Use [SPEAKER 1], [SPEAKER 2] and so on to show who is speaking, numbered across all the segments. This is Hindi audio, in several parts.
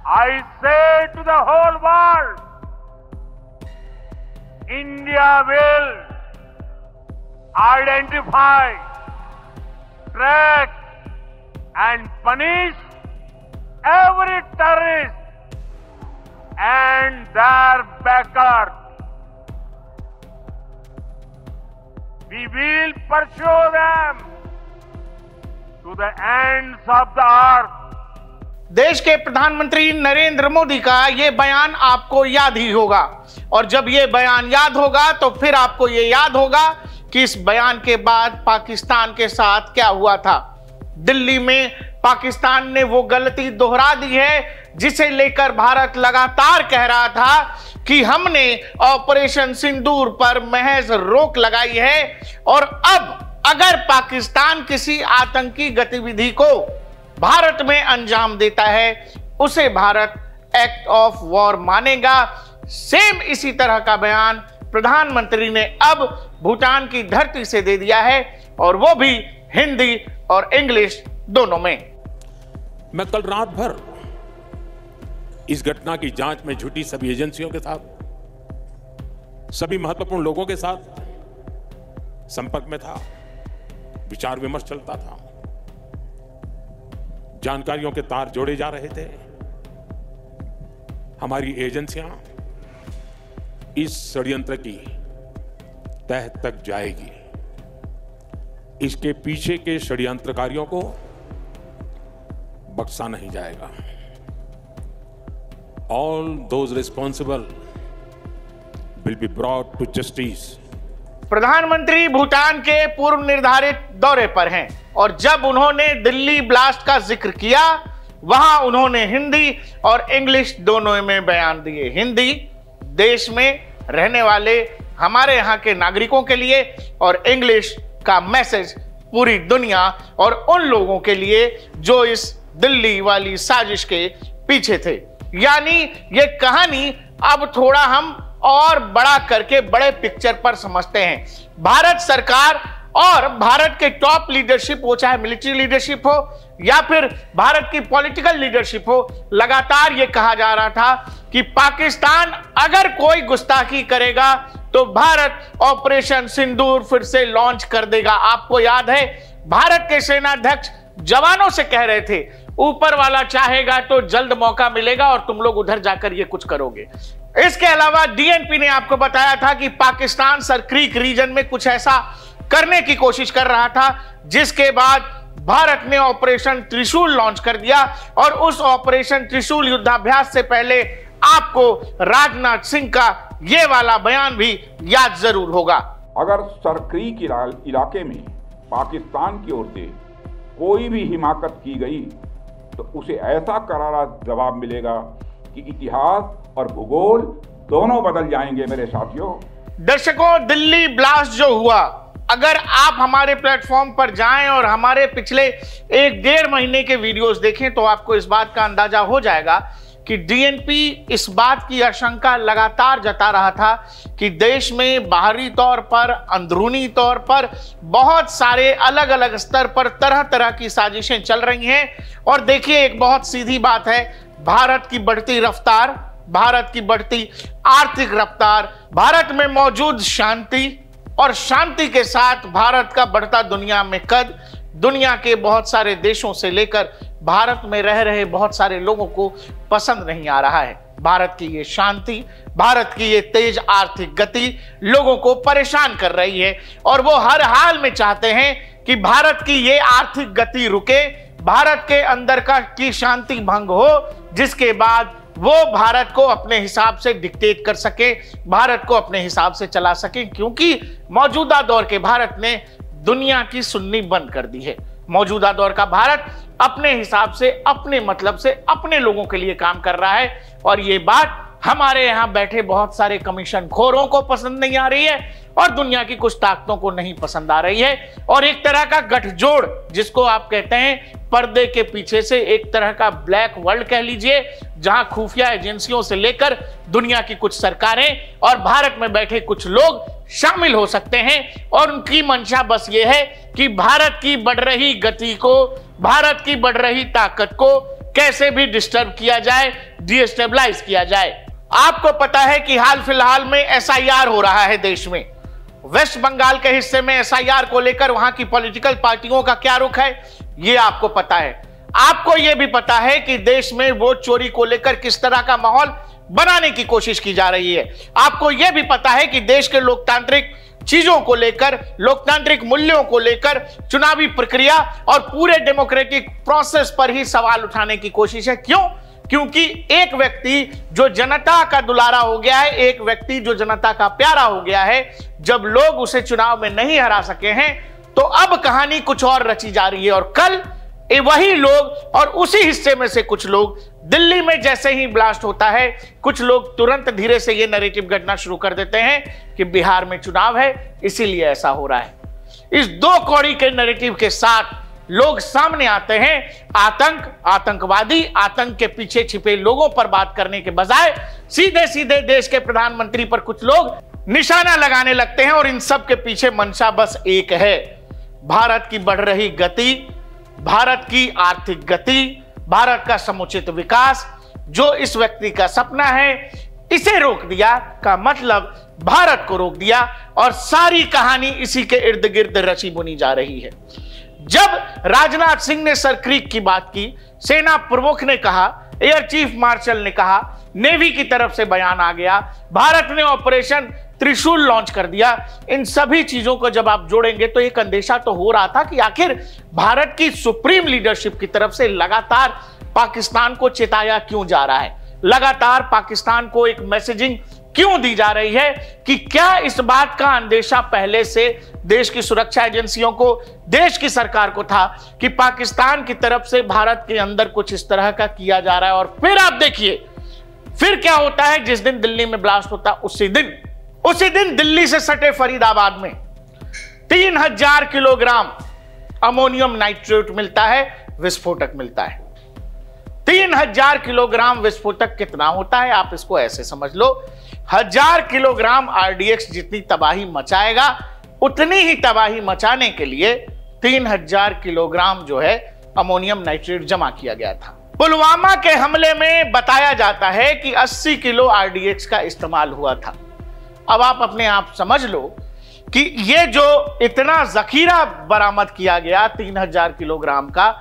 [SPEAKER 1] I say to the whole world, India will identify, track and punish every terrorist and their backers. We will pursue them to the ends of the earth.
[SPEAKER 2] देश के प्रधानमंत्री नरेंद्र मोदी का यह बयान आपको याद ही होगा, और जब यह बयान याद होगा तो फिर आपको यह याद होगा कि इस बयान के बाद पाकिस्तान के साथ क्या हुआ था। दिल्ली में पाकिस्तान ने वो गलती दोहरा दी है जिसे लेकर भारत लगातार कह रहा था कि हमने ऑपरेशन सिंदूर पर महज रोक लगाई है, और अब अगर पाकिस्तान किसी आतंकी गतिविधि को भारत में अंजाम देता है उसे भारत एक्ट ऑफ वॉर मानेगा। सेम इसी तरह का बयान प्रधानमंत्री ने अब भूटान की धरती से दे दिया है, और वो भी हिंदी और इंग्लिश दोनों में।
[SPEAKER 3] मैं कल रात भर इस घटना की जांच में जुटी सभी एजेंसियों के साथ, सभी महत्वपूर्ण लोगों के साथ संपर्क में था, विचार विमर्श चलता था, जानकारियों के तार जोड़े जा रहे थे। हमारी एजेंसियां इस षड्यंत्र की तह तक जाएगी। इसके पीछे के षड्यंत्रकारियों को बख्शा नहीं जाएगा। All those responsible will be brought to justice.
[SPEAKER 2] प्रधानमंत्री भूटान के पूर्व निर्धारित दौरे पर हैं, और जब उन्होंने दिल्ली ब्लास्ट का जिक्र किया वहां उन्होंने हिंदी और इंग्लिश दोनों में बयान दिए। हिंदी देश में रहने वाले हमारे यहां के नागरिकों के लिए, और इंग्लिश का मैसेज पूरी दुनिया और उन लोगों के लिए जो इस दिल्ली वाली साजिश के पीछे थे। यानी ये कहानी अब थोड़ा हम और बड़ा करके बड़े पिक्चर पर समझते हैं। भारत सरकार और भारत के टॉप लीडरशिप हो, चाहे मिलिट्री लीडरशिप हो या फिर भारत की पॉलिटिकल लीडरशिप हो, लगातार ये कहा जा रहा था कि पाकिस्तान अगर कोई गुस्ताखी करेगा तो भारत ऑपरेशन सिंदूर फिर से लॉन्च कर देगा। आपको याद है भारत के सेनाध्यक्ष जवानों से कह रहे थे ऊपर वाला चाहेगा तो जल्द मौका मिलेगा और तुम लोग उधर जाकर ये कुछ करोगे। इसके अलावा डीएनपी ने आपको बताया था कि पाकिस्तान सर क्रीक रीजन में कुछ ऐसा करने की कोशिश कर रहा था, जिसके बाद भारत ने ऑपरेशन त्रिशूल लॉन्च कर दिया। और उस ऑपरेशन त्रिशूल युद्धाभ्यास से पहले आपको राजनाथ सिंह का ये वाला बयान भी याद जरूर होगा।
[SPEAKER 4] अगर सर क्रीक इलाके में पाकिस्तान की ओर से कोई भी हिमाकत की गई तो उसे ऐसा करारा जवाब मिलेगा कि इतिहास और भूगोल दोनों बदल जाएंगे मेरे साथियों।
[SPEAKER 2] दर्शकों, दिल्ली ब्लास्ट जो हुआ, अगर आप हमारे प्लेटफॉर्म पर जाएं और हमारे पिछले 1-1.5 महीने के वीडियोस देखें तो आपको इस बात का अंदाजा हो जाएगा कि डीएनपी इस बात की आशंका लगातार जता रहा था कि देश में बाहरी तौर पर, अंदरूनी तौर पर बहुत सारे अलग अलग स्तर पर तरह तरह की साजिशें चल रही हैं। और देखिए, एक बहुत सीधी बात है, भारत की बढ़ती रफ्तार, भारत की बढ़ती आर्थिक रफ्तार, भारत में मौजूद शांति और शांति के साथ भारत का बढ़ता दुनिया में कद, दुनिया के बहुत सारे देशों से लेकर भारत में रह रहे बहुत सारे लोगों को पसंद नहीं आ रहा है। भारत की ये शांति, भारत की ये तेज आर्थिक गति लोगों को परेशान कर रही है, और वो हर हाल में चाहते हैं कि भारत की ये आर्थिक गति रुके, भारत के अंदर की शांति भंग हो, जिसके बाद वो भारत को अपने हिसाब से डिक्टेट कर सके, भारत को अपने हिसाब से चला सके। क्योंकि मौजूदा दौर के भारत ने दुनिया की सुननी बंद कर दी है। मौजूदा दौर का भारत अपने हिसाब से, अपने मतलब से, अपने लोगों के लिए काम कर रहा है, और ये बात हमारे यहां बैठे बहुत सारे कमीशन खोरों को पसंद नहीं आ रही है और दुनिया की कुछ ताकतों को नहीं पसंद आ रही है। और एक तरह का गठजोड़, जिसको आप कहते हैं पर्दे के पीछे से एक तरह का ब्लैक वर्ल्ड कह लीजिए, जहां खुफिया एजेंसियों से लेकर दुनिया की कुछ सरकारें और भारत में बैठे कुछ लोग शामिल हो सकते हैं, और उनकी मंशा बस ये है कि भारत की बढ़ रही गति को, भारत की बढ़ रही ताकत को कैसे भी डिस्टर्ब किया जाए, डिस्टेबलाइज किया जाए। आपको पता है कि हाल फिलहाल में एसआईआर हो रहा है देश में। वेस्ट बंगाल के हिस्से में एसआईआर को लेकर वहां की पॉलिटिकल पार्टियों का क्या रुख है, यह आपको पता है। आपको यह भी पता है कि देश में वोट चोरी को लेकर किस तरह का माहौल बनाने की कोशिश की जा रही है। आपको यह भी पता है कि देश के लोकतांत्रिक चीजों को लेकर, लोकतांत्रिक मूल्यों को लेकर चुनावी प्रक्रिया और पूरे डेमोक्रेटिक प्रोसेस पर ही सवाल उठाने की कोशिश है। क्यों? क्योंकि एक व्यक्ति जो जनता का दुलारा हो गया है, एक व्यक्ति जो जनता का प्यारा हो गया है, जब लोग उसे चुनाव में नहीं हरा सके हैं तो अब कहानी कुछ और रची जा रही है। और कल वही लोग और उसी हिस्से में से कुछ लोग, दिल्ली में जैसे ही ब्लास्ट होता है, कुछ लोग तुरंत धीरे से ये नैरेटिव गढ़ना शुरू कर देते हैं कि बिहार में चुनाव है इसीलिए ऐसा हो रहा है। इस दो कौड़ी के नैरेटिव के साथ लोग सामने आते हैं। आतंकवादी, आतंक के पीछे छिपे लोगों पर बात करने के बजाय सीधे सीधे देश के प्रधानमंत्री पर कुछ लोग निशाना लगाने लगते हैं। और इन सब के पीछे मंशा बस एक है, भारत की बढ़ रही गति, भारत की आर्थिक गति, भारत का समुचित विकास, जो इस व्यक्ति का सपना है, इसे रोक दिया का मतलब भारत को रोक दिया। और सारी कहानी इसी के इर्द गिर्द रची बुनी जा रही है। जब राजनाथ सिंह ने सर क्रीक की बात की, सेना प्रमुख ने कहा, एयर चीफ मार्शल ने कहा, नेवी की तरफ से बयान आ गया, भारत ने ऑपरेशन त्रिशूल लॉन्च कर दिया, इन सभी चीजों को जब आप जोड़ेंगे तो एक अंदेशा तो हो रहा था कि आखिर भारत की सुप्रीम लीडरशिप की तरफ से लगातार पाकिस्तान को चेताया क्यों जा रहा है, लगातार पाकिस्तान को एक मैसेजिंग क्यों दी जा रही है कि क्या इस बात का अंदेशा पहले से देश की सुरक्षा एजेंसियों को, देश की सरकार को था कि पाकिस्तान की तरफ से भारत के अंदर कुछ इस तरह का किया जा रहा है। और फिर आप देखिए फिर क्या होता है। जिस दिन दिल्ली में ब्लास्ट होता उसी दिन दिल्ली से सटे फरीदाबाद में 3000 किलोग्राम अमोनियम नाइट्रेट मिलता है, विस्फोटक मिलता है। 3000 किलोग्राम विस्फोटक कितना होता है, आप इसको ऐसे समझ लो, 1000 किलोग्राम आरडीएक्स जितनी तबाही मचाएगा उतनी ही तबाही मचाने के लिए 3000 किलोग्राम जो है अमोनियम नाइट्रेट जमा किया गया था। पुलवामा के हमले में बताया जाता है कि 80 किलो आरडीएक्स का इस्तेमाल हुआ था। अब आप अपने आप समझ लो कि ये जो इतना जखीरा बरामद किया गया 3000 किलोग्राम का,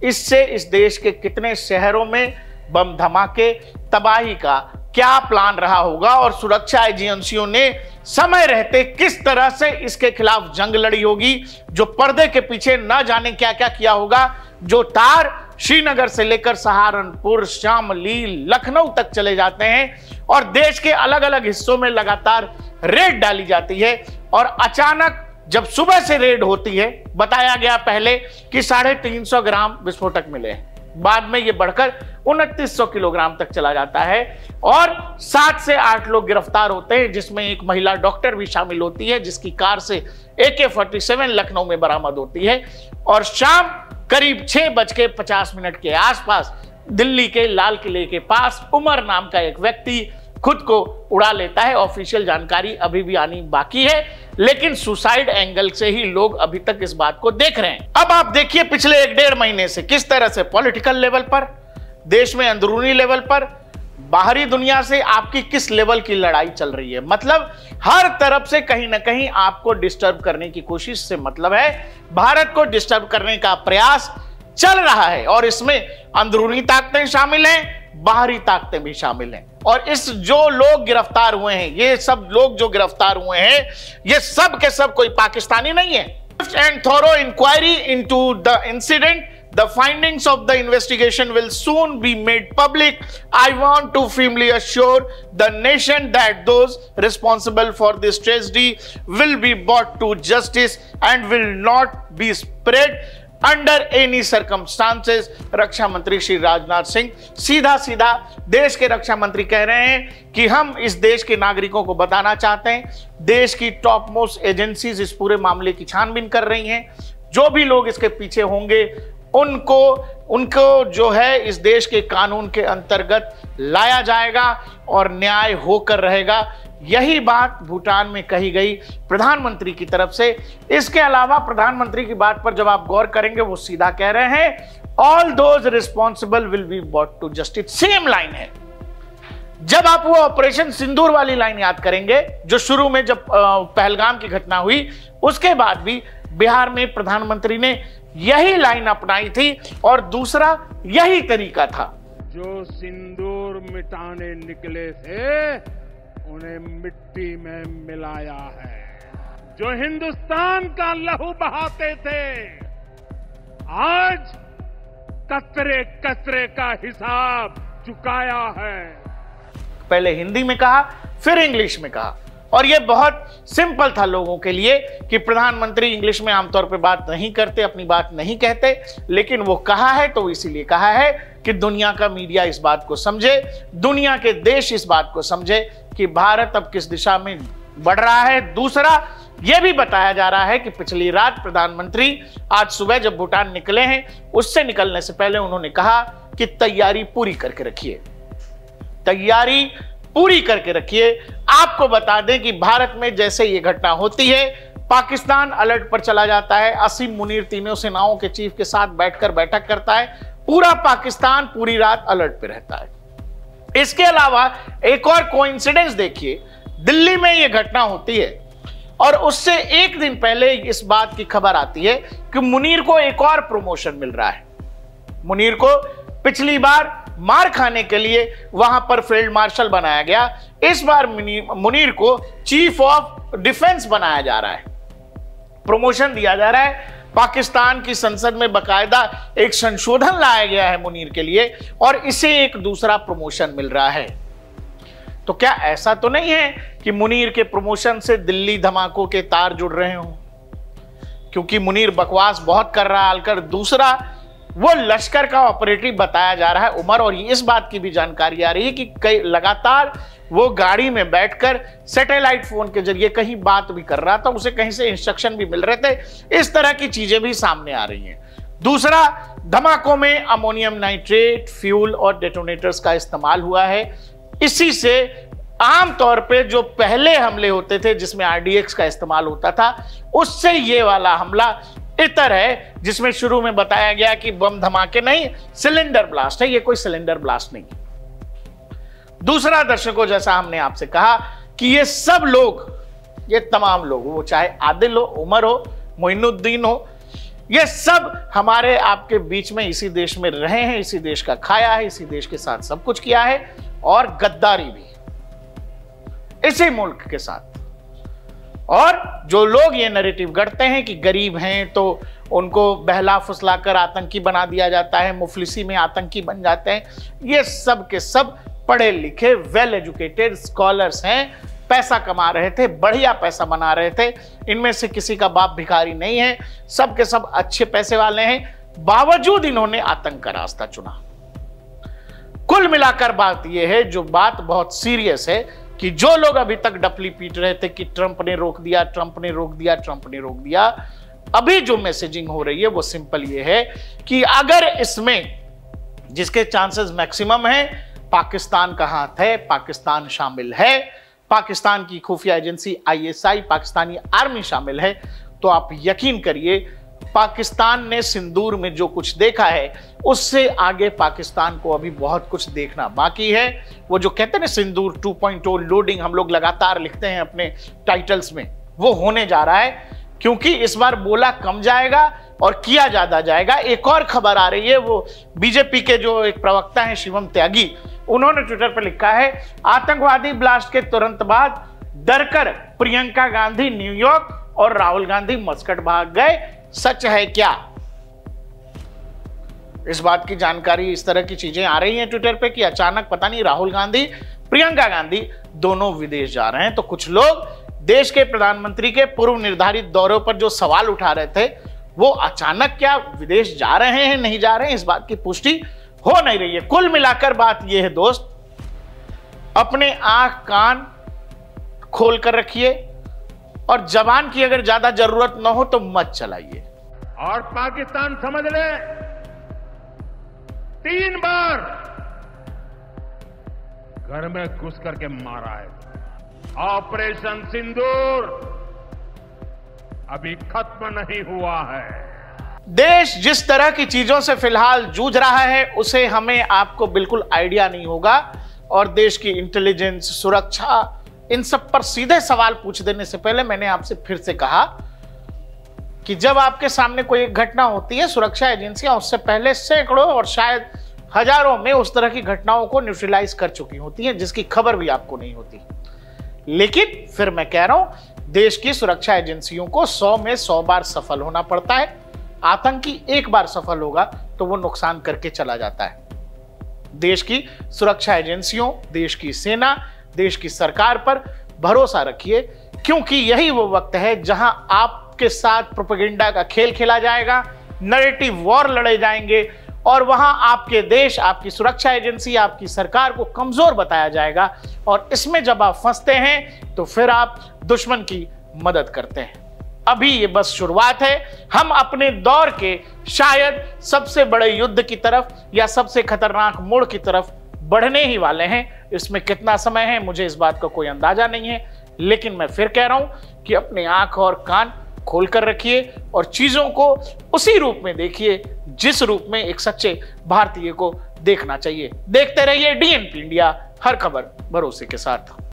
[SPEAKER 2] इससे इस देश के कितने शहरों में बम धमाके, तबाही का क्या प्लान रहा होगा और सुरक्षा एजेंसियों ने समय रहते किस तरह से इसके खिलाफ जंग लड़ी होगी। जो पर्दे के पीछे न जाने क्या क्या किया होगा, जो तार श्रीनगर से लेकर सहारनपुर, शामली, लखनऊ तक चले जाते हैं और देश के अलग अलग हिस्सों में लगातार रेड डाली जाती है। और अचानक जब सुबह से रेड होती है, बताया गया पहले कि 350 ग्राम विस्फोटक मिले हैं, बाद में यह बढ़कर 2900 किलोग्राम तक चला जाता है और 7 से 8 लोग गिरफ्तार होते हैं, जिसमें एक महिला डॉक्टर भी शामिल होती है, जिसकी कार से AK-47 लखनऊ में बरामद होती है। और शाम करीब 6:50 के आसपास दिल्ली के लाल किले के पास उमर नाम का एक व्यक्ति खुद को उड़ा लेता है। ऑफिशियल जानकारी अभी भी आनी बाकी है, लेकिन सुसाइड एंगल से ही लोग अभी तक इस बात को देख रहे हैं। अब आप देखिए पिछले 1-1.5 महीने से किस तरह से पॉलिटिकल लेवल पर, देश में अंदरूनी लेवल पर, बाहरी दुनिया से आपकी किस लेवल की लड़ाई चल रही है। मतलब हर तरफ से कहीं ना कहीं आपको डिस्टर्ब करने की कोशिश से मतलब है, भारत को डिस्टर्ब करने का प्रयास चल रहा है। और इसमें अंदरूनी ताकतें शामिल हैं, बाहरी ताकतें भी शामिल हैं। और इस जो लोग गिरफ्तार हुए हैं, ये सब लोग जो गिरफ्तार हुए हैं, ये सब के सब कोई पाकिस्तानी नहीं है। And thorough inquiry into the incident, the findings of the investigation will soon be made public. I want to firmly assure the nation that those responsible for this tragedy will be brought to justice and will not be spread under any circumstances. रक्षा मंत्री श्री राजनाथ सिंह सीधा सीधा देश के रक्षा मंत्री कह रहे हैं कि हम इस देश के नागरिकों को बताना चाहते हैं, देश की टॉप मोस्ट एजेंसीज इस पूरे मामले की छानबीन कर रही हैं। जो भी लोग इसके पीछे होंगे उनको जो है इस देश के कानून के अंतर्गत लाया जाएगा और न्याय होकर रहेगा। यही बात भूटान में कही गई प्रधानमंत्री की तरफ से। इसके अलावा प्रधानमंत्री की बात पर जब आप गौर करेंगे, वो सीधा कह रहे हैं all those responsible will be bought to justice. Same line है। जब आप वो ऑपरेशन सिंदूर वाली लाइन याद करेंगे, जो शुरू में जब पहलगाम की घटना हुई, उसके बाद भी बिहार में प्रधानमंत्री ने यही लाइन अपनाई थी और दूसरा यही तरीका था।
[SPEAKER 1] जो सिंदूर मिटाने निकले थे उन्हें मिट्टी में मिलाया है। जो हिंदुस्तान का लहू बहाते थे आज कतरे कतरे का हिसाब चुकाया है।
[SPEAKER 2] पहले हिंदी में कहा, फिर इंग्लिश में कहा, और यह बहुत सिंपल था लोगों के लिए कि प्रधानमंत्री इंग्लिश में आमतौर पे बात नहीं करते, अपनी बात नहीं कहते, लेकिन वो कहा है तो इसीलिए कहा है कि दुनिया का मीडिया इस बात को समझे, दुनिया के देश इस बात को समझे कि भारत अब किस दिशा में बढ़ रहा है। दूसरा, यह भी बताया जा रहा है कि पिछली रात प्रधानमंत्री आज सुबह जब भूटान निकले हैं, उससे निकलने से पहले उन्होंने कहा कि तैयारी पूरी करके रखिए, तैयारी पूरी करके रखिए। आपको बता दें कि भारत में जैसे ये घटना होती है, पाकिस्तान अलर्ट पर चला जाता है। असीम मुनीर तीनों सेनाओं के चीफ के साथ बैठकर बैठक करता है। पूरा पाकिस्तान पूरी रात अलर्ट पे रहता है। इसके अलावा एक और कोइंसिडेंस देखिए, दिल्ली में यह घटना होती है और उससे एक दिन पहले इस बात की खबर आती है कि मुनीर को एक और प्रमोशन मिल रहा है। मुनीर को पिछली बार मार खाने के लिए वहां पर फील्ड मार्शल बनाया गया, इस बार मुनीर को चीफ ऑफ डिफेंस बनाया जा रहा है, प्रमोशन दिया जा रहा है। पाकिस्तान की संसद में बकायदा एक संशोधन लाया गया है मुनीर के लिए और इसे एक दूसरा प्रमोशन मिल रहा है। तो क्या ऐसा तो नहीं है कि मुनीर के प्रमोशन से दिल्ली धमाकों के तार जुड़ रहे हों, क्योंकि मुनीर बकवास बहुत कर रहा है आलकर। दूसरा, वो लश्कर का ऑपरेटिव बताया जा रहा है उमर, और इस बात की भी जानकारी आ रही है कि कई लगातार वो गाड़ी में बैठकर सैटेलाइट फोन के जरिए कहीं बात भी कर रहा था, उसे कहीं से इंस्ट्रक्शन भी मिल रहे थे। इस तरह की चीजें भी सामने आ रही हैं। दूसरा, धमाकों में अमोनियम नाइट्रेट, फ्यूल और डेटोनेटर्स का इस्तेमाल हुआ है। इसी से आमतौर पे जो पहले हमले होते थे जिसमें आरडीएक्स का इस्तेमाल होता था, उससे ये वाला हमला इतर है, जिसमें शुरू में बताया गया कि बम धमाके नहीं, सिलेंडर ब्लास्ट है। ये कोई सिलेंडर ब्लास्ट नहीं। दूसरा, दर्शकों, जैसा हमने आपसे कहा कि ये सब लोग, ये तमाम लोग, वो चाहे आदिल हो, उमर हो, मोइनुद्दीन हो, ये सब हमारे आपके बीच में इसी देश में रहे हैं, इसी देश का खाया है, इसी देश के साथ सब कुछ किया है और गद्दारी भी इसी मुल्क के साथ। और जो लोग ये नैरेटिव गढ़ते हैं कि गरीब हैं तो उनको बहला फुसलाकर आतंकी बना दिया जाता है, मुफलिसी में आतंकी बन जाते हैं, ये सब के सब पढ़े लिखे वेल एजुकेटेड स्कॉलर्स हैं, पैसा कमा रहे थे, बढ़िया पैसा बना रहे थे। इनमें से किसी का बाप भिखारी नहीं है, सब के सब अच्छे पैसे वाले हैं, बावजूद इन्होंने आतंक का रास्ता चुना। कुल मिलाकर बात यह है, जो बात बहुत सीरियस है, कि जो लोग अभी तक डपली पीट रहे थे कि ट्रंप ने रोक दिया, ट्रंप ने रोक दिया, ट्रंप ने रोक दिया, अभी जो मैसेजिंग हो रही है वो सिंपल ये है कि अगर इसमें, जिसके चांसेस मैक्सिमम है, पाकिस्तान का हाथ है, पाकिस्तान शामिल है, पाकिस्तान की खुफिया एजेंसी आईएसआई, पाकिस्तानी आर्मी शामिल है, तो आप यकीन करिए पाकिस्तान ने सिंदूर में जो कुछ देखा है उससे आगे पाकिस्तान को अभी बहुत कुछ देखना बाकी है। वो जो कहते हैं ना सिंदूर 2.0 लोडिंग, हम लोग लगातार लिखते हैं अपने टाइटल्स में, वो होने जा रहा है, क्योंकि इस बार बोला कम जाएगा और किया ज्यादा जाएगा। एक और खबर आ रही है, वो बीजेपी के जो एक प्रवक्ता हैं शिवम त्यागी, उन्होंने ट्विटर पर लिखा है, आतंकवादी ब्लास्ट के तुरंत बाद डरकर प्रियंका गांधी न्यूयॉर्क और राहुल गांधी मस्कट भाग गए, सच है क्या? इस बात की जानकारी, इस तरह की चीजें आ रही हैं ट्विटर पे कि अचानक पता नहीं राहुल गांधी, प्रियंका गांधी दोनों विदेश जा रहे हैं। तो कुछ लोग देश के प्रधानमंत्री के पूर्व निर्धारित दौरों पर जो सवाल उठा रहे थे, वो अचानक क्या विदेश जा रहे हैं, नहीं जा रहे हैं, इस बात की पुष्टि हो नहीं रही है। कुल मिलाकर बात यह है दोस्त, अपने आंख कान खोल कर रखिए और जबान की अगर ज्यादा जरूरत ना हो तो मत चलाइए।
[SPEAKER 1] और पाकिस्तान समझ ले, 3 बार घर में घुस करके मारा है। ऑपरेशन सिंदूर अभी खत्म नहीं हुआ है।
[SPEAKER 2] देश जिस तरह की चीजों से फिलहाल जूझ रहा है उसे हमें आपको बिल्कुल आइडिया नहीं होगा, और देश की इंटेलिजेंस, सुरक्षा, इन सब पर सीधे सवाल पूछ देने से पहले मैंने आपसे फिर से कहा कि जब आपके सामने कोई एक घटना होती है, सुरक्षा एजेंसियां उससे पहले सैकड़ों और शायद हजारों में उस तरह की घटनाओं को न्यूट्रलाइज कर चुकी होती हैं, जिसकी खबर भी आपको नहीं होती। लेकिन फिर मैं कह रहा हूं, देश की सुरक्षा एजेंसियों को 100 में 100 बार सफल होना पड़ता है। आतंकी एक बार सफल होगा तो वो नुकसान करके चला जाता है। देश की सुरक्षा एजेंसियों, देश की सेना, देश की सरकार पर भरोसा रखिए, क्योंकि यही वो वक्त है जहां आपके साथ प्रोपेगेंडा का खेल खेला जाएगा, नैरेटिव वॉर लड़े जाएंगे, और वहां आपके देश, आपकी सुरक्षा एजेंसी, आपकी सरकार को कमजोर बताया जाएगा। और इसमें जब आप फंसते हैं तो फिर आप दुश्मन की मदद करते हैं। अभी ये बस शुरुआत है। हम अपने दौर के शायद सबसे बड़े युद्ध की तरफ या सबसे खतरनाक मोड़ की तरफ बढ़ने ही वाले हैं। इसमें कितना समय है मुझे इस बात का कोई अंदाजा नहीं है, लेकिन मैं फिर कह रहा हूं कि अपने आंख और कान खोलकर रखिए और चीजों को उसी रूप में देखिए जिस रूप में एक सच्चे भारतीय को देखना चाहिए। देखते रहिए DNP इंडिया, हर खबर भरोसे के साथ।